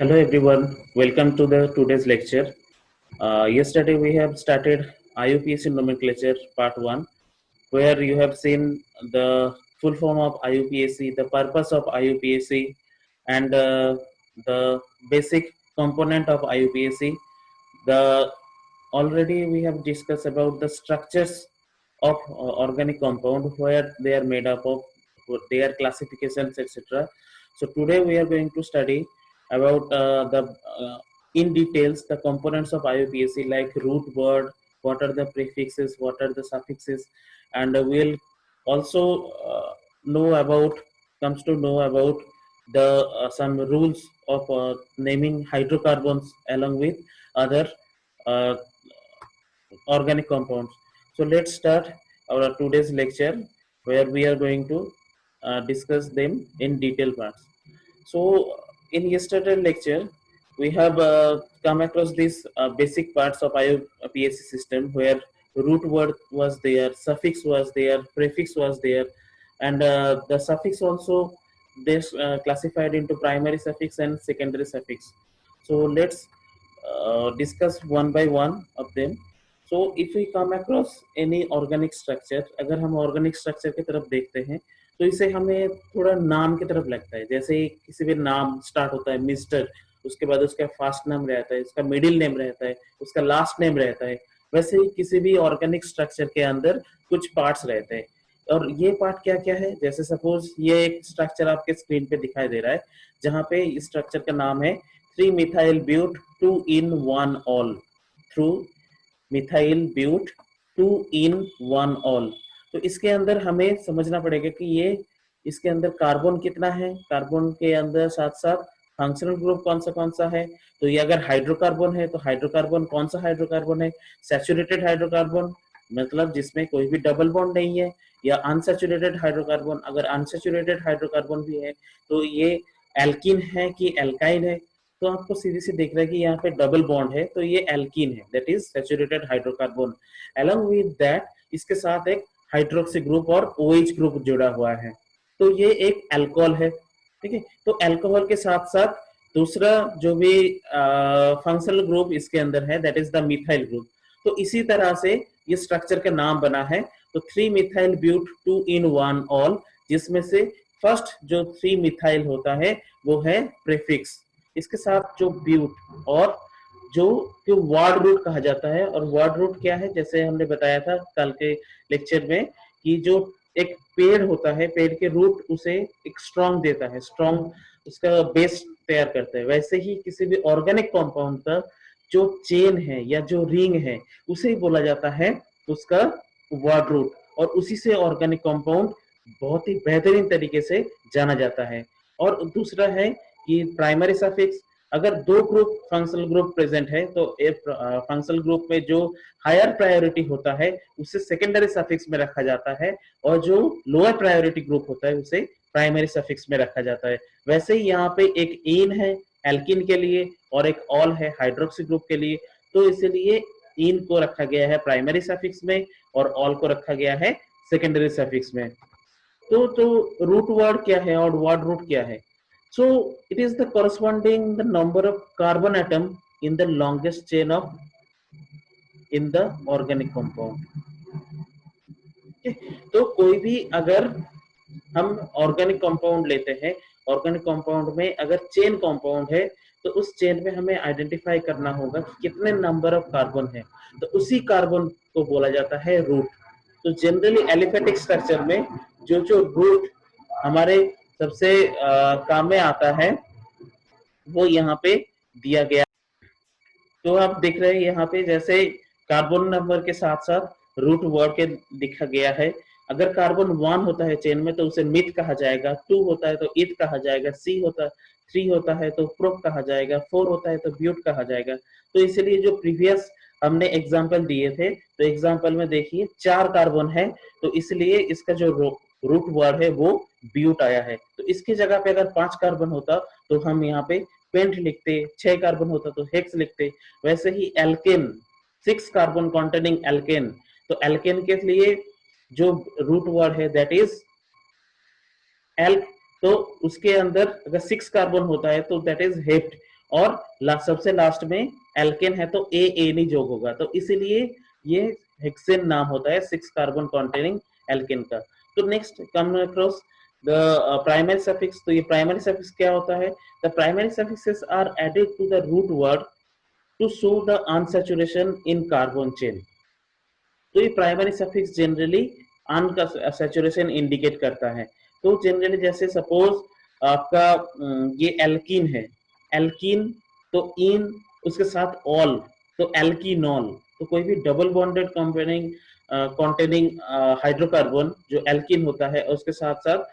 Hello everyone, welcome to the today's lecture. Yesterday we have started IUPAC nomenclature part 1, where you have seen the full form of IUPAC, the purpose of IUPAC, and the basic component of IUPAC. The already we have discussed about the structures of organic compound, where they are made up of, their classifications, etc. So today we are going to study about the in details the components of IUPAC, like root word, what are the prefixes, what are the suffixes, and we'll also know about comes to know about the some rules of naming hydrocarbons along with other uh, organic compounds. So let's start our today's lecture, where we are going to discuss them in detail parts. So in yesterday lecture, we have come across these basic parts of IUPAC system, where root word was there, suffix was there, prefix was there, and the suffix also this classified into primary suffix and secondary suffix. So let's discuss one by one of them. So if we come across any organic structure, अगर हम organic structure की तरफ देखते हैं तो इसे हमें थोड़ा नाम की तरफ लगता है. जैसे किसी भी नाम स्टार्ट होता है मिस्टर, उसके बाद उसका फर्स्ट नाम रहता है, उसका मिडिल नेम रहता है, उसका लास्ट नेम रहता है. वैसे ही किसी भी ऑर्गेनिक स्ट्रक्चर के अंदर कुछ पार्ट्स रहते हैं. और ये पार्ट क्या क्या है, जैसे सपोज ये एक स्ट्रक्चर आपके स्क्रीन पे दिखाई दे रहा है, जहाँ पे इस स्ट्रक्चर का नाम है 3 methyl but 2 in 1 all. Three methyl but 2 in 1 all. तो इसके अंदर हमें समझना पड़ेगा कि ये इसके अंदर कार्बन कितना है, कार्बन के अंदर साथ साथ फंक्शनल ग्रुप कौन सा है. तो ये अगर हाइड्रोकार्बन है तो हाइड्रोकार्बन कौन सा हाइड्रोकार्बन है, सैचुरेटेड हाइड्रोकार्बन मतलब जिसमें कोई भी डबल बॉन्ड नहीं है, या अनसैचुरेटेड हाइड्रोकार्बन, अगर अनसैचुरेटेड हाइड्रोकार्बन भी है तो ये एल्कीन है कि एल्काइन है. तो आपको सीधी सी दिख रहा है कि यहाँ पे डबल बॉन्ड है, तो ये एल्कीन है, that is saturated hydrocarbon. Along with that इसके साथ एक हाइड्रोक्सी ग्रुप और OH ग्रुप जुड़ा हुआ है, तो ये एक अल्कोहल है. ठीक है, तो अल्कोहल के साथ साथ दूसरा जो भी फंक्शनल ग्रुप इसके अंदर है, that is the methyl group. तो इसी तरह से ये स्ट्रक्चर का नाम बना है. तो 3 methyl ब्यूट 2 in 1 all, जिसमें से फर्स्ट जो 3 मिथाइल होता है वो है प्रीफिक्स. इसके साथ जो ब्यूट और जो वर्ड रूट कहा जाता है. और वर्ड रूट क्या है, जैसे हमने बताया था कल के लेक्चर में कि जो एक पेड़ होता है, पेड़ के रूट उसे एक स्ट्रॉन्ग देता है, स्ट्रॉन्ग उसका बेस तैयार करता है. वैसे ही किसी भी ऑर्गेनिक कंपाउंड का जो चेन है या जो रिंग है उसे ही बोला जाता है उसका वर्ड रूट, और उसी से ऑर्गेनिक कंपाउंड बहुत ही बेहतरीन तरीके से जाना जाता है. और दूसरा है कि प्राइमरी सफिक्स, अगर दो ग्रुप फंक्शनल ग्रुप प्रेजेंट है तो एक फंक्शनल ग्रुप में जो हायर प्रायोरिटी होता है उसे सेकेंडरी सफिक्स में रखा जाता है, और जो लोअर प्रायोरिटी ग्रुप होता है उसे प्राइमरी सफिक्स में रखा जाता है. वैसे ही यहाँ पे एक इन है एल्किन के लिए और एक ऑल है हाइड्रोक्सी ग्रुप के लिए, तो इसलिए इन को रखा गया है प्राइमरी सफिक्स में और ऑल को रखा गया है सेकेंडरी सफिक्स में. तो रूट वर्ड क्या है और वर्ड रूट क्या है. So it is the corresponding the number of carbon atom in the longest chain of in the organic compound. Okay? तो कोई भी अगर हम ऑर्गेनिक कंपाउंड लेते हैं, ऑर्गेनिक कंपाउंड में अगर चेन कंपाउंड है तो उस चेन में हमें आइडेंटिफाई करना होगा कि कितने नंबर ऑफ कार्बन है, तो उसी कार्बन को बोला जाता है रूट. तो जनरली एलिफेटिक स्ट्रक्चर में जो जो रूट हमारे सबसे काम में आता है वो यहाँ पे दिया गया. तो आप देख रहे हैं यहाँ पे जैसे कार्बन नंबर के साथ साथ रूट वर्ड के दिखा गया है. अगर कार्बन 1 होता है चेन में तो उसे मिथ कहा जाएगा, 2 होता है तो इथ कहा जाएगा, सी होता है 3 होता है तो प्रोप कहा जाएगा, 4 होता है तो ब्यूट कहा जाएगा. तो इसलिए जो प्रीवियस हमने एग्जाम्पल दिए थे, तो एग्जाम्पल में देखिए 4 कार्बन है, तो इसलिए इसका जो रूट वर्ड है वो ब्यूट आया है. तो इसकी जगह पे अगर 5 कार्बन होता तो हम यहाँ पे पेंट लिखते, 6 कार्बन होता तो हेक्स लिखते. वैसे ही एल्केन 6 कार्बन कॉन्टेनिंग एल्केन, तो एल्केन के लिए जो रूट वर्ड है दैट इज एल्क, तो उसके अंदर अगर 6 कार्बन होता है तो दैट इज हेप्ट, और सबसे लास्ट में एल्केन है तो ए नहीं जोग होगा, तो इसीलिए ये हेक्सेन नाम होता है 6 कार्बन कॉन्टेनिंग एल्केन का। तो next come across the primary suffix. तो ये प्राइमरी सफिक्स क्या होता है? The primary suffixes are added to the root word to show the unsaturation in carbon chain. तो ये प्राइमरी सफिक्स जनरली अन का सैचुरेशन इंडिकेट करता है। तो जनरली जैसे सपोज आपका ये एल्कीन है, एल्कीन तो इन उसके साथ ऑल, तो एल्कीनॉल। तो कोई भी double bonded compounding containing hydrocarbon जो एल्कीन होता है उसके साथ साथ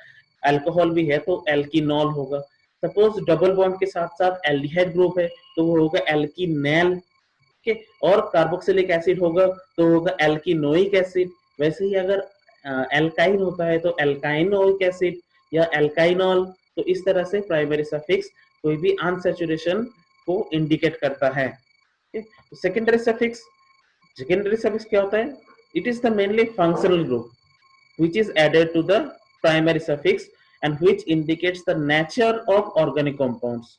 अल्कोहल भी है तो एल्कीनॉल होगा। सपोज डबल बॉन्ड के साथ साथ एल्डिहाइड ग्रुप है तो वो होगा एल्कीनेल। ठीक है, और कार्बोक्सिलिक एसिड होगा तो होगा एल्कीनोइक एसिड। वैसे ही अगर एल्काइन होता है तो एल्काइनोइक एसिड या एल्काइनॉल। तो इस तरह से प्राइमरी सफिक्स कोई भी अनसैचुरेशन को इंडिकेट करता है। सेकेंडरी सफिक्स, सेकेंडरी सफिक्स क्या होता है? It is the mainly functional group which is added to the primary suffix and which indicates the nature of organic compounds।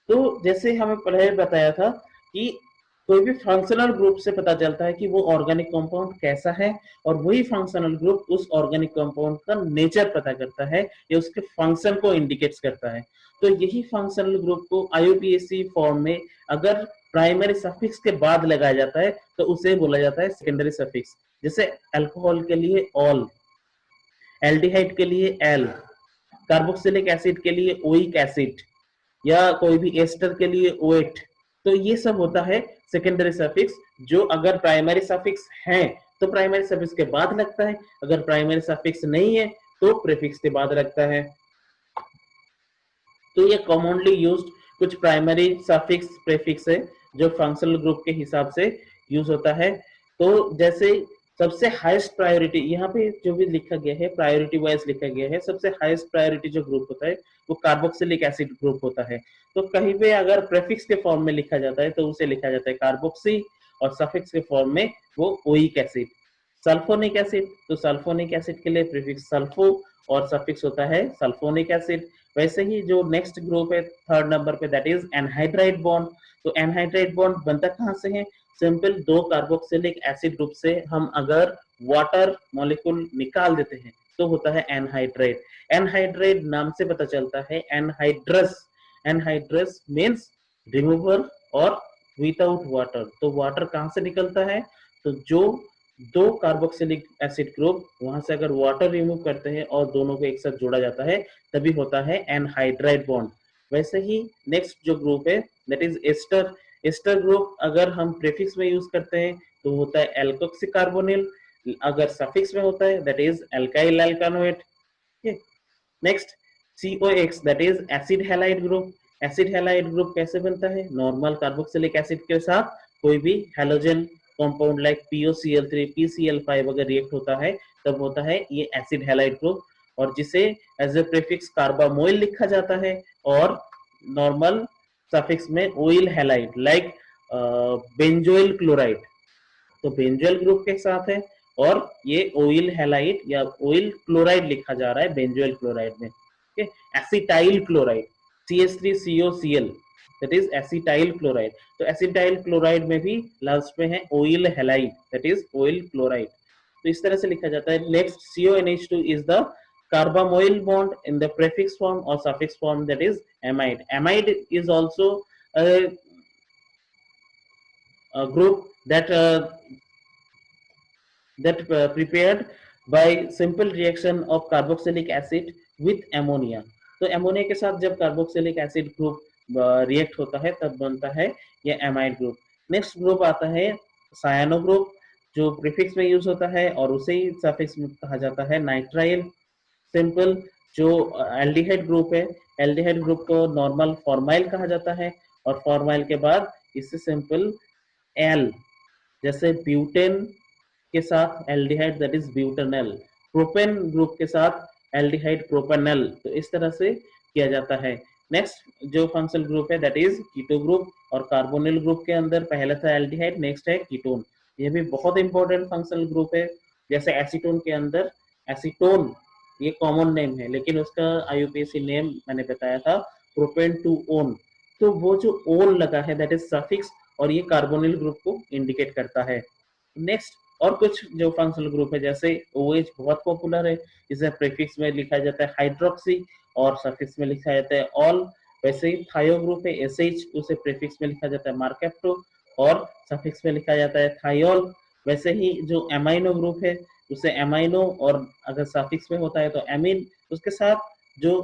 तो जैसे हमें पहले बताया था कि कोई भी फंक्शनल ग्रुप से पता चलता है कि वो ऑर्गेनिक कंपाउंड कैसा है, और वही फंक्शनल ग्रुप उस ऑर्गेनिक कंपाउंड का नेचर पता करता है या उसके फंक्शन को इंडिकेट्स करता है। तो यही फंक्शनल ग्रुप को आईयूपीएसी फॉर्म में अगर प्राइमरी सफिक्स के बाद लगाया जाता है तो उसे बोला जाता है सेकेंडरी सफिक्स। जैसे अल्कोहल के लिए ऑल, एल्डिहाइड के लिए एल, कार्बोक्सिलिक एसिड के लिए ओइक एसिड, या कोई भी एस्टर के लिए ओएट। तो ये सब होता है सेकेंडरी सफिक्स, जो अगर प्राइमरी सफिक्स है तो प्राइमरी सफिक्स के बाद लगता है, अगर प्राइमरी सफिक्स नहीं है तो प्रीफिक्स के बाद लगता है। तो ये कॉमनली यूज्ड कुछ प्राइमरी सफिक्स प्रीफिक्स है जो फंक्शनल ग्रुप के हिसाब से यूज होता है। तो जैसे सबसे हाईएस्ट प्रायोरिटी यहाँ पे जो भी लिखा गया है प्रायोरिटी वाइज लिखा गया है, सबसे हाईएस्ट प्रायोरिटी जो ग्रुप होता है वो कार्बोक्सिलिक एसिड ग्रुप होता है। तो कहीं पे अगर प्रीफिक्स के फॉर्म में लिखा जाता है तो उसे लिखा जाता है कार्बोक्सी, और सफिक्स के फॉर्म में वो ओइक एसिड। सल्फोनिक एसिड, तो सल्फोनिक एसिड के लिए प्रीफिक्स सल्फो और सफिक्स होता है सल्फोनिक एसिड। वैसे ही जो नेक्स्ट ग्रुप है थर्ड नंबर पे दैट इज एनहाइड्राइड बॉन्ड। तो एनहाइड्राइड बॉन्ड बनता कहाँ से है? सिंपल दो कार्बोक्सिलिक एसिड ग्रुप से हम अगर वाटर मॉलिक्यूल निकाल देते हैं तो होता है एनहाइड्राइड। एनहाइड्राइड नाम से पता चलता है एनहाइड्रस, एनहाइड्रस मीन्स रिमूवर और विदाउट वाटर। तो वाटर कहाँ से निकलता है? तो जो दो कार्बोक्सिलिक एसिड ग्रुप वहां से अगर वाटर रिमूव करते हैं और दोनों को एक साथ जोड़ा जाता है तभी होता है एनहाइड्राइड बॉन्ड। वैसे ही नेक्स्ट जो ग्रुप है that is ester. Ester group अगर हम प्रीफिक्स में यूज करते हैं तो होता है एल्कोक्सी कार्बोनिल, अगर सफिक्स में होता है that is alkyl alkanoate. Next COX that is acid halide group. Acid halide group कैसे बनता है? नॉर्मल कार्बोक्सिलिक एसिड के साथ कोई भी halogen compound like POCl3 PCl5 अगर रिएक्ट होता है तब होता है ये एसिड हैलाइड ग्रुप, और जिसे एज ए प्रीफिक्स कार्बामोइल लिखा जाता है, और नॉर्मल सफिक्स में oyl halide like benzoyl chloride. तो बेंजोइल ग्रुप के साथ है, और ये ओइल हैलाइड या ओइल क्लोराइड लिखा जा रहा है बेंजोइल क्लोराइड में। Acetyl chloride CH3COCl that is acetyl chloride. तो एसिटाइल क्लोराइड में भी लास्ट में है oyl halide that is oyl chloride. तो इस तरह से लिखा जाता है। Next CONH2 is the carbamoyl bond in the prefix form और suffix form that is amide. Amide is also a group that prepared by simple reaction of carboxylic acid with ammonia। तो ammonia के साथ जब carboxylic acid group react होता है तब बनता है ये एमाइड ग्रुप। नेक्स्ट ग्रुप आता है सायानो ग्रुप, जो प्रीफिक्स में यूज होता है और उसे ही सफिक्स में कहा जाता है नाइट्राइल। सिंपल जो एल्डिहाइड ग्रुप है, एल्डिहाइड ग्रुप को नॉर्मल फॉर्माइल कहा जाता है, और फॉर्माइल के बाद इससे सिंपल एल, जैसे ब्यूटेन के साथ aldehyde that is butanal, propane group के साथ एल्डिहाइड प्रोपेनल। तो इस तरह से किया जाता है। नेक्स्ट जो फंक्शनल ग्रुप है दैट इज कीटो ग्रुप, और कार्बोनिल ग्रुप के अंदर पहला था एल्डिहाइड, नेक्स्ट है कीटोन। ये भी बहुत इंपॉर्टेंट फंक्शनल ग्रुप है। जैसे एसीटोन के अंदर एसीटोन ये कॉमन नेम है, लेकिन उसका आईयूपीएसी नेम मैंने बताया था प्रोपेन टू ओन। तो वो जो ओल लगा है दैट इज सफिक्स, और ये कार्बोनिल ग्रुप को इंडिकेट करता है। नेक्स्ट और कुछ जो फंक्शनल ग्रुप है, जैसे OH बहुत पॉपुलर है, इसे प्रीफिक्स में लिखा जाता है हाइड्रोक्सी और सफिक्स में लिखा जाता है ऑल। वैसे ही थायो ग्रुप है SH, उसे प्रीफिक्स में लिखा जाता है मार्केप्टो और सफिक्स में लिखा जाता है थायोल। वैसे ही जो एमाइनो ग्रुप है उसे एमाइनो, और अगर सफिक्स में होता है तो एमिन। उसके साथ जो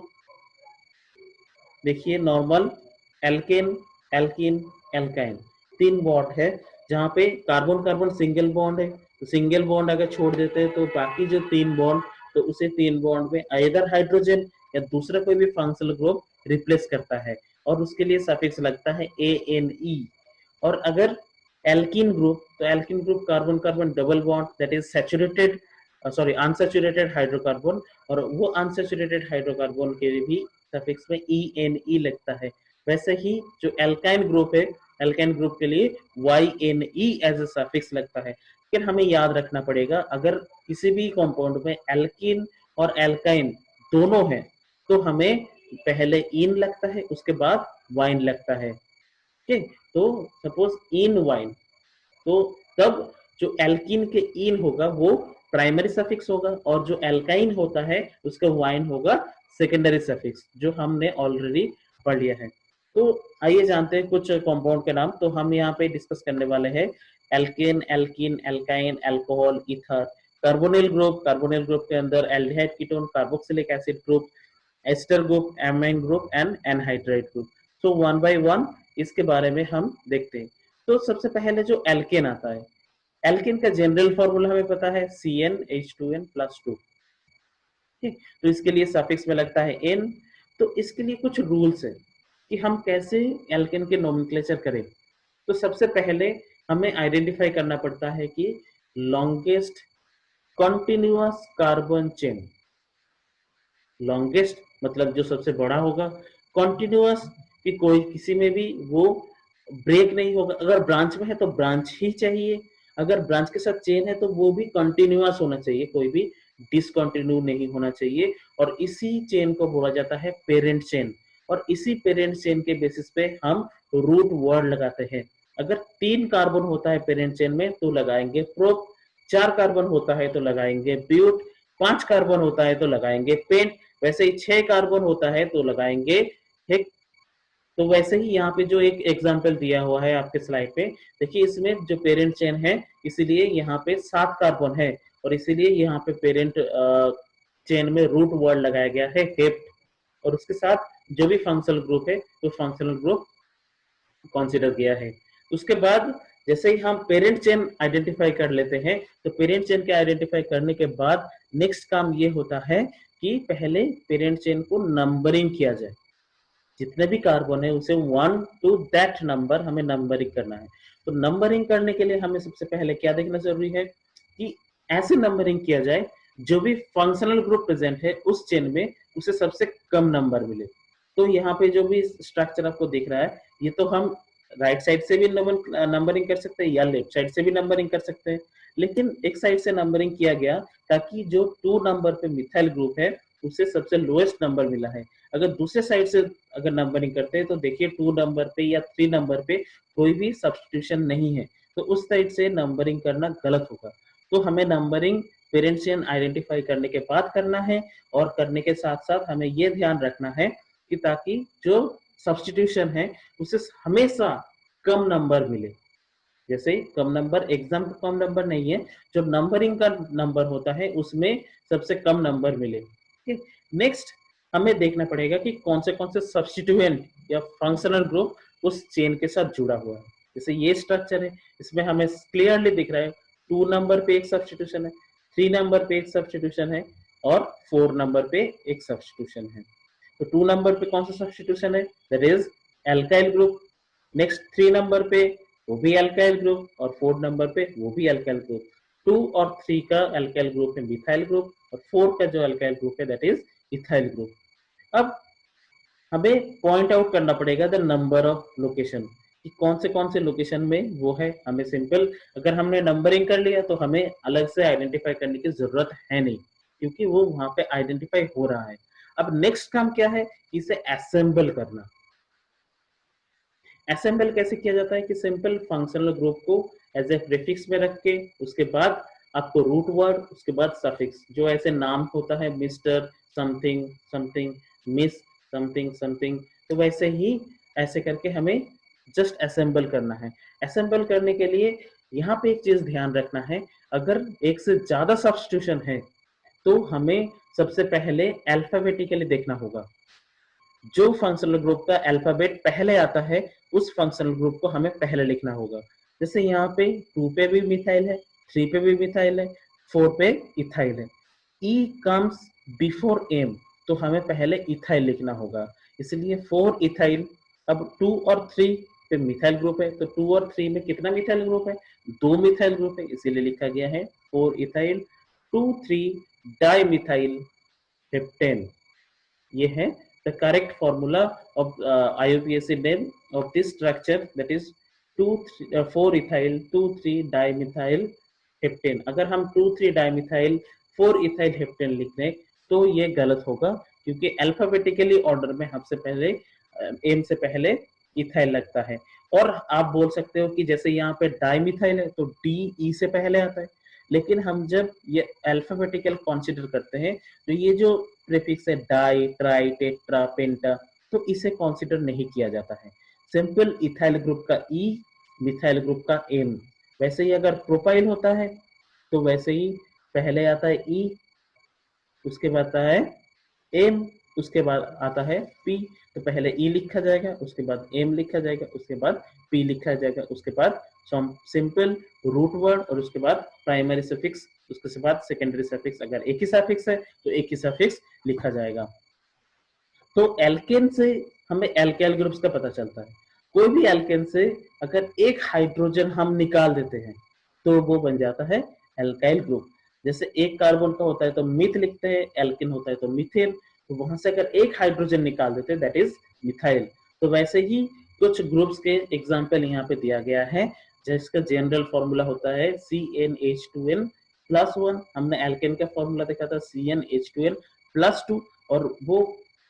देखिए नॉर्मल एल्केन, एल्कीन, एल्काइन, तीन बॉन्ड है जहाँ पे कार्बन कार्बन सिंगल बॉन्ड है, तो सिंगल बॉन्ड अगर छोड़ देते हैं तो बाकी जो तीन बॉन्ड, तो उसे तीन बॉन्ड में आइदर हाइड्रोजन या दूसरा कोई भी फंक्शनल ग्रुप रिप्लेस करता है, और उसके लिए सफिक्स लगता है ANE। और अगर एल्कीन ग्रुप, तो alkene group carbon carbon double bond that is saturated, sorry unsaturated hydrocarbon, और वो अनसैचुरेटेड हाइड्रोकार्बन के लिए भी सफिक्स में ENE लगता है। वैसे ही जो एल्काइन ग्रुप है, एल्काइन ग्रुप के लिए YNE एज ए सफिक्स लगता है। फिर हमें याद रखना पड़ेगा, अगर किसी भी कंपाउंड में एल्कीन और एल्काइन दोनों है तो हमें पहले इन लगता है, उसके बाद वाइन लगता है। ठीक, तो सपोज इन वाइन, तो तब जो एल्कीन के इन होगा वो प्राइमरी सफिक्स होगा, और जो एल्काइन होता है उसका वाइन होगा सेकेंडरी सफिक्स, जो हमने ऑलरेडी पढ़ लिया है। तो आइए जानते हैं कुछ कंपाउंड के नाम। तो हम यहाँ पे डिस्कस करने वाले हैं alkane, alkene, alkyne, alcohol, ether. Carbonyl group, carbonyl group के अंदर aldehyde ketone, carboxylic acid group, ester group, amine group and anhydride group. So one by one इसके बारे में हम देखते हैं। तो सबसे पहले जो एल्केन आता है, एल्केन का जनरल फॉर्मूला हमें पता है CnH2n+2। ठीक, तो इसके लिए सफिक्स में लगता है N। तो इसके लिए कुछ रूल्स है कि हम कैसे एल्केन के नोमेनक्लेचर करें। तो सबसे पहले हमें आइडेंटिफाई करना पड़ता है कि longest continuous carbon chain, longest मतलब जो सबसे बड़ा होगा, कॉन्टिन्यूअस कि कोई किसी में भी वो ब्रेक नहीं होगा, अगर ब्रांच में है तो ब्रांच ही चाहिए, अगर ब्रांच के साथ चेन है तो वो भी कंटिन्यूअस होना चाहिए, कोई भी डिसकंटिन्यू नहीं होना चाहिए। और इसी चेन को बोला जाता है पेरेंट चेन, और इसी पेरेंट चेन के बेसिस पे हम रूट वर्ड लगाते हैं। अगर 3 कार्बन होता है पेरेंट चेन में तो लगाएंगे प्रोप, 4 कार्बन होता है तो लगाएंगे ब्यूट, 5 कार्बन होता है तो लगाएंगे पेंट, वैसे ही 6 कार्बन होता है तो लगाएंगे हेक। तो वैसे ही यहाँ पे जो एक एग्जांपल दिया हुआ है आपके स्लाइड पे, देखिए इसमें जो पेरेंट चेन है इसीलिए यहाँ पे 7 कार्बन है, और इसीलिए यहाँ पे पेरेंट चेन में रूट वर्ड लगाया गया है हेप्ट, और उसके साथ जो भी फंक्शनल ग्रुप है तो फंक्शनल ग्रुप कंसीडर किया है। उसके बाद जैसे ही हम पेरेंट चेन आइडेंटिफाई कर लेते हैं, तो पेरेंट चेन के आइडेंटिफाई करने के बाद नेक्स्ट काम ये होता है कि पहले पेरेंट चेन को नंबरिंग किया जाए, जितने भी कार्बन है उसे 1 टू दैट नंबर हमें नंबरिंग करना है। तो नंबरिंग करने के लिए हमें सबसे पहले क्या देखना जरूरी है कि ऐसे नंबरिंग किया जाए जो भी फंक्शनल ग्रुप प्रेजेंट है उस चेन में उसे सबसे कम नंबर मिले। तो यहाँ पे जो भी स्ट्रक्चर आपको दिख रहा है, ये तो हम राइट साइड से भी नंबरिंग कर सकते हैं या लेफ्ट साइड से भी नंबरिंग कर सकते हैं, लेकिन एक साइड से नंबरिंग किया गया ताकि जो 2 नंबर पे मिथाइल ग्रुप है उसे सबसे लोएस्ट नंबर मिला है। अगर दूसरे साइड से अगर नंबरिंग करते हैं तो देखिए 2 नंबर पे या 3 नंबर पे कोई भी सब्स्टिट्यूशन नहीं है, तो उस साइड से नंबरिंग करना गलत होगा। तो हमें नंबरिंग पेरेंट चेन आइडेंटिफाई करने के बाद करना है, और करने के साथ साथ हमें ये ध्यान रखना है कि ताकि जो सब्स्टिट्यूशन है उसे हमेशा कम नंबर मिले। जैसे कम नंबर एग्जाम का कम नंबर नहीं है, जो नंबरिंग का नंबर होता है उसमें सबसे कम नंबर मिले। ठीक, नेक्स्ट हमें देखना पड़ेगा कि कौन से सब्स्टिट्यूएंट या फंक्शनल ग्रुप उस चेन के साथ जुड़ा हुआ है। जैसे ये स्ट्रक्चर है, इसमें हमें क्लियरली दिख रहा है 2 नंबर पे एक सब्स्टिट्यूशन है, 3 नंबर पे एक सब्स्टिट्यूशन है, और 4 नंबर पे एक सब्स्टिट्यूशन है। तो 2 नंबर पे कौन सा सब्स्टिट्यूशन है, that is alkyl group. Next 3 number पे वो भी एल्काइल ग्रुप, और 4 नंबर पे वो भी एल्काइल ग्रुप। 2 और 3 का एल्काइल ग्रुप है मिथाइल ग्रुप, और 4 का जो एल्काइल ग्रुप है दैट इज इथाइल ग्रुप। अब हमें पॉइंट आउट करना पड़ेगा द नंबर ऑफ लोकेशन, कि कौन से लोकेशन में वो है। हमें सिंपल अगर हमने नंबरिंग कर लिया तो हमें अलग से आइडेंटिफाई करने की जरूरत है नहीं, क्योंकि वो वहां पे आइडेंटिफाई हो रहा है। अब नेक्स्ट काम क्या है, इसे असेंबल करना। असेंबल कैसे किया जाता है कि सिंपल फंक्शनल ग्रुप को एज ए प्रीफिक्स में रख के उसके बाद आपको रूट वर्ड, उसके बाद सफिक्स, जो ऐसे नाम होता है mister something something, miss something something, तो वैसे ही ऐसे करके हमें जस्ट असेंबल करना है। असेंबल करने के लिए यहाँ पे एक चीज ध्यान रखना है, अगर एक से ज्यादा सब्स्टिट्यूशन है तो हमें सबसे पहले अल्फाबेटिकली देखना होगा। जो फंक्शनल ग्रुप का अल्फाबेट पहले आता है उस फंक्शनल ग्रुप को हमें पहले लिखना होगा। जैसे यहाँ पे 2 पे भी मिथाइल है, 3 पे भी मिथाइल है, 4 पे इथाइल है। E कम्स बिफोर M, तो हमें पहले इथाइल लिखना होगा, इसलिए 4 इथाइल। अब 2 और 3 पे मिथाइल ग्रुप है, तो 2 और 3 में कितना मिथाइल ग्रुप है? 2 मिथाइल ग्रुप है, इसीलिए लिखा गया है 4 इथाइल 2 3 डाई मिथाइल हेप्टेन। ये है the correct formula of IUPAC name of this structure, that is 4 ethyl 2,3 dimethyl heptane. अगर हम 2,3 डाइमिथाइल 4 इथाइल हेप्टेन लिख दें तो ये गलत होगा, क्योंकि अल्फाबेटिकली ऑर्डर में हमसे पहले एम से पहले इथाइल लगता है। और आप बोल सकते हो कि जैसे यहाँ पे डाइमिथाइल है तो डी ई से पहले आता है, लेकिन हम जब ये अल्फाबेटिकल कंसीडर करते हैं तो ये जो प्रीफिक्स है डाई ट्राई टेट्रा पेंटा, तो इसे कंसीडर नहीं किया जाता है। सिंपल इथाइल ग्रुप का ई, मिथाइल ग्रुप का एम। वैसे ही अगर प्रोपाइल होता है तो वैसे ही पहले आता है ई, उसके बाद आता है एम, उसके बाद आता है पी। तो पहले ई लिखा जाएगा, उसके बाद एम लिखा जाएगा, उसके बाद पी लिखा जाएगा, उसके बाद सिंपल रूट वर्ड, और उसके बाद प्राइमरी सफिक्स, उसके बाद सेकेंडरी सफिक्स। अगर एक ही सफिक्स है तो एक ही सफिक्स लिखा जाएगा। तो एल्केन से हमें एल्काइल ग्रुप्स का पता चलता है। कोई भी एल्केन से अगर एक हाइड्रोजन हम निकाल देते हैं तो वो बन जाता है एल्काइल ग्रुप। जैसे एक कार्बन का होता है तो मिथ लिखते हैं, एल्केन होता है तो मिथेन, तो वहां से अगर एक हाइड्रोजन निकाल देते हैं दैट इज मिथाइल। तो वैसे ही कुछ ग्रुप्स के एग्जाम्पल यहाँ पे दिया गया है, जिसका जनरल फॉर्मूला होता है CnH2n प्लस 1। हमने एल्केन का फॉर्मूला देखा था CnH2n प्लस 2, और वो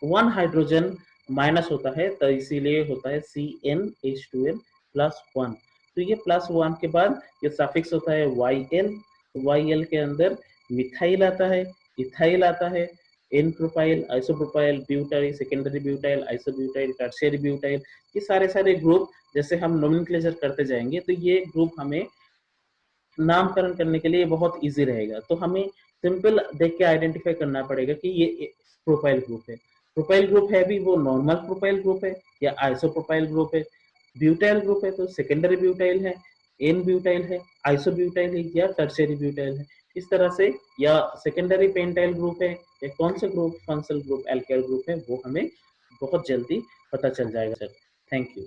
1 हाइड्रोजन माइनस होता है तो इसीलिए होता है CnH2n प्लस 1। तो ये प्लस 1 के बाद ये सफिक्स होता है YL, YL के अंदर मिथाइल आता है, इथाइल आता है, n propyl, isopropyl, butyl, secondary butyl, isobutyl, tertiary butyl, ये सारे सारे ग्रुप जैसे हम नोमेनक्लेचर करते जाएंगे तो ये ग्रुप हमें नामकरण करने के लिए बहुत इजी रहेगा। तो हमें सिंपल देख के आइडेंटिफाई करना पड़ेगा कि ये प्रोपाइल ग्रुप है। प्रोपाइल ग्रुप है भी वो नॉर्मल प्रोपाइल ग्रुप है या आइसोप्रोपाइल ग्रुप है। ब्यूटाइल ग्रुप है तो सेकेंडरी ब्यूटाइल है, एन ब्यूटाइल है, आइसोब्यूटाइल है या टर्शियरी ब्यूटाइल है, इस तरह से। या सेकेंडरी पेंटाइल ग्रुप है या कौन सा group functional group alkyl group है, वो हमें बहुत जल्दी पता चल जाएगा सर। Thank you.